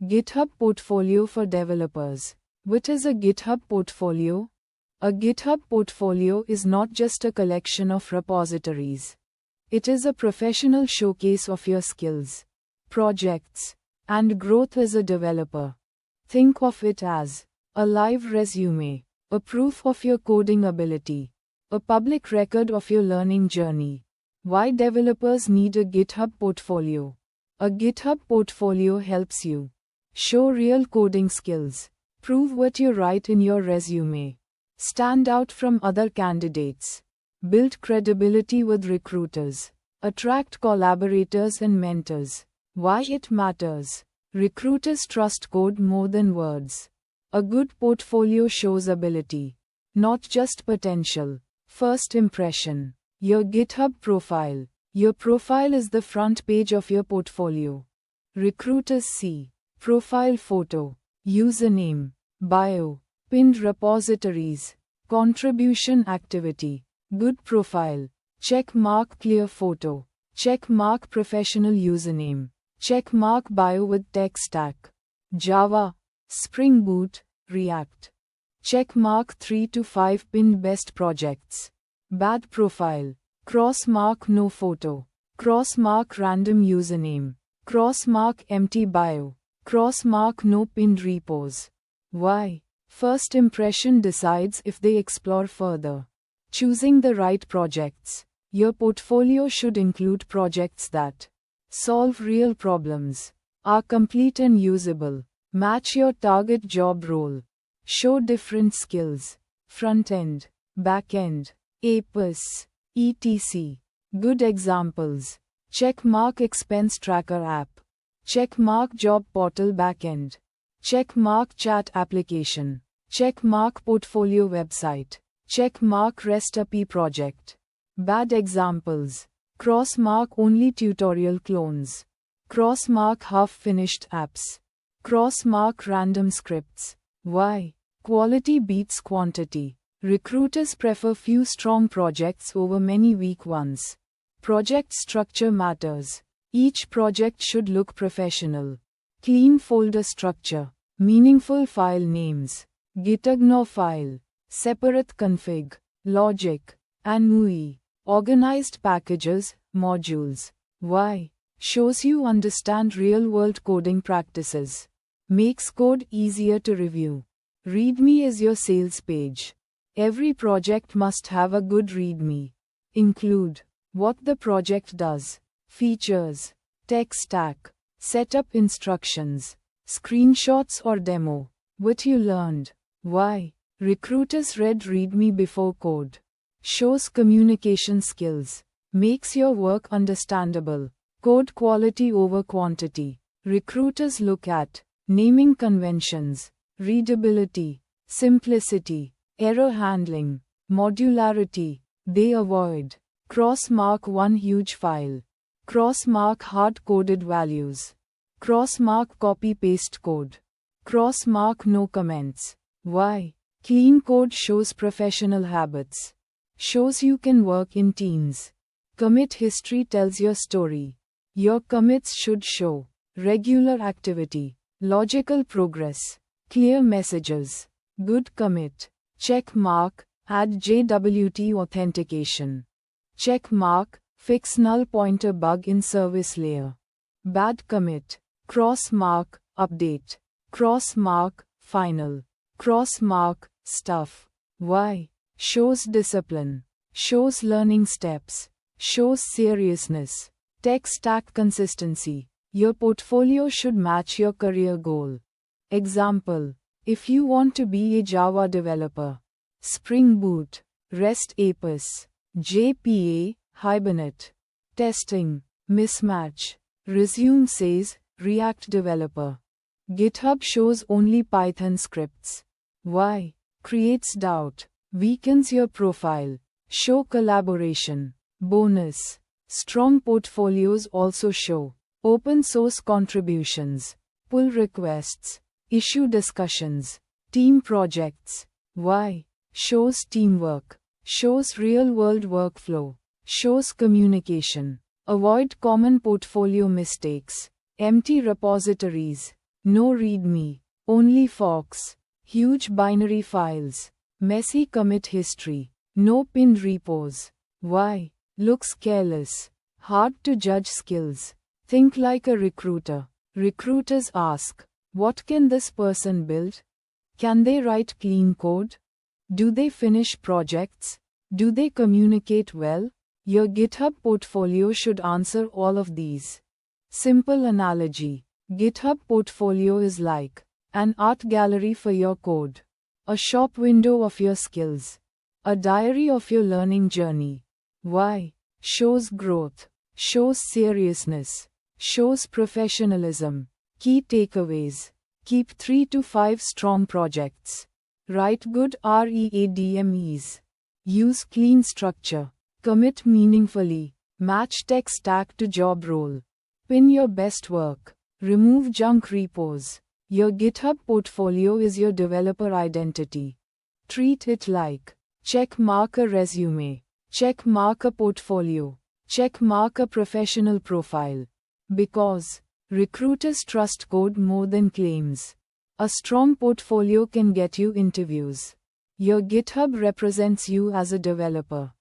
GitHub portfolio for developers. What is a GitHub portfolio? A GitHub portfolio is not just a collection of repositories. It is a professional showcase of your skills, projects, and growth as a developer. Think of it as a live resume, a proof of your coding ability, a public record of your learning journey. Why developers need a GitHub portfolio? A GitHub portfolio helps you show real coding skills, prove what you write in your resume, stand out from other candidates, build credibility with recruiters, attract collaborators and mentors. Why it matters? Recruiters trust code more than words. A good portfolio shows ability, not just potential. First impression. Your GitHub profile. Your profile is the front page of your portfolio. Recruiters see profile photo, username, bio, pinned repositories, contribution activity. Good profile. Check mark clear photo. Check mark professional username. Check mark bio with tech stack. Java, Spring Boot, React. Check mark 3 to 5 pinned best projects. Bad profile. Cross mark no photo. Cross mark random username. Cross mark empty bio. Cross mark no pinned repos. Why? First impression decides if they explore further. Choosing the right projects. Your portfolio should include projects that solve real problems, are complete and usable, match your target job role, show different skills, front-end, back-end, APIs, etc. Good examples. Checkmark expense tracker app. Checkmark job portal backend. Checkmark chat application. Checkmark portfolio website. Checkmark REST API project. Bad examples. Crossmark only tutorial clones. Crossmark half-finished apps. Crossmark random scripts. Why? Quality beats quantity. Recruiters prefer few strong projects over many weak ones. Project structure matters. Each project should look professional. Clean folder structure. Meaningful file names. GitHub file. Separate config. Logic. And GUI. Organized packages, modules. Why? Shows you understand real-world coding practices. Makes code easier to review. README is your sales page. Every project must have a good README. Include what the project does, features, tech stack, setup instructions, screenshots or demo, what you learned. Why? Recruiters read README before code. Shows communication skills. Makes your work understandable. Code quality over quantity. Recruiters look at naming conventions, readability, simplicity, error handling, modularity. They avoid cross-mark one huge file. Cross-mark hard-coded values. Cross-mark copy-paste code. Cross-mark no comments. Why? Clean code shows professional habits. Shows you can work in teams. Commit history tells your story. Your commits should show regular activity, logical progress, clear messages. Good commit. Check mark, add JWT authentication. Check mark, fix null pointer bug in service layer. Bad commit. Cross mark, update. Cross mark, final. Cross mark, stuff. Why? Shows discipline. Shows learning steps. Shows seriousness. Tech stack consistency. Your portfolio should match your career goal. Example. If you want to be a Java developer. Spring Boot. REST APIs. JPA, Hibernate. Testing. Mismatch. Resume says, React developer. GitHub shows only Python scripts. Why? Creates doubt. Weakens your profile. Show collaboration. Bonus. Strong portfolios also show open source contributions, pull requests, issue discussions, team projects. Why? Shows teamwork. Shows real-world workflow. Shows communication. Avoid common portfolio mistakes. Empty repositories. No README, only forks, huge binary files, messy commit history, no pinned repos. Why? Looks careless, hard to judge skills. Think like a recruiter. Recruiters ask, what can this person build? Can they write clean code? Do they finish projects? Do they communicate well? Your GitHub portfolio should answer all of these. Simple analogy. GitHub portfolio is like an art gallery for your code, a shop window of your skills, a diary of your learning journey. Why? Shows growth, shows seriousness, shows professionalism. Key takeaways. Keep 3 to 5 strong projects. Write good READMEs. Use clean structure. Commit meaningfully. Match tech stack to job role. Pin your best work. Remove junk repos. Your GitHub portfolio is your developer identity. Treat it like check mark a resume, check mark a portfolio, check mark a professional profile. Because recruiters trust code more than claims. A strong portfolio can get you interviews. Your GitHub represents you as a developer.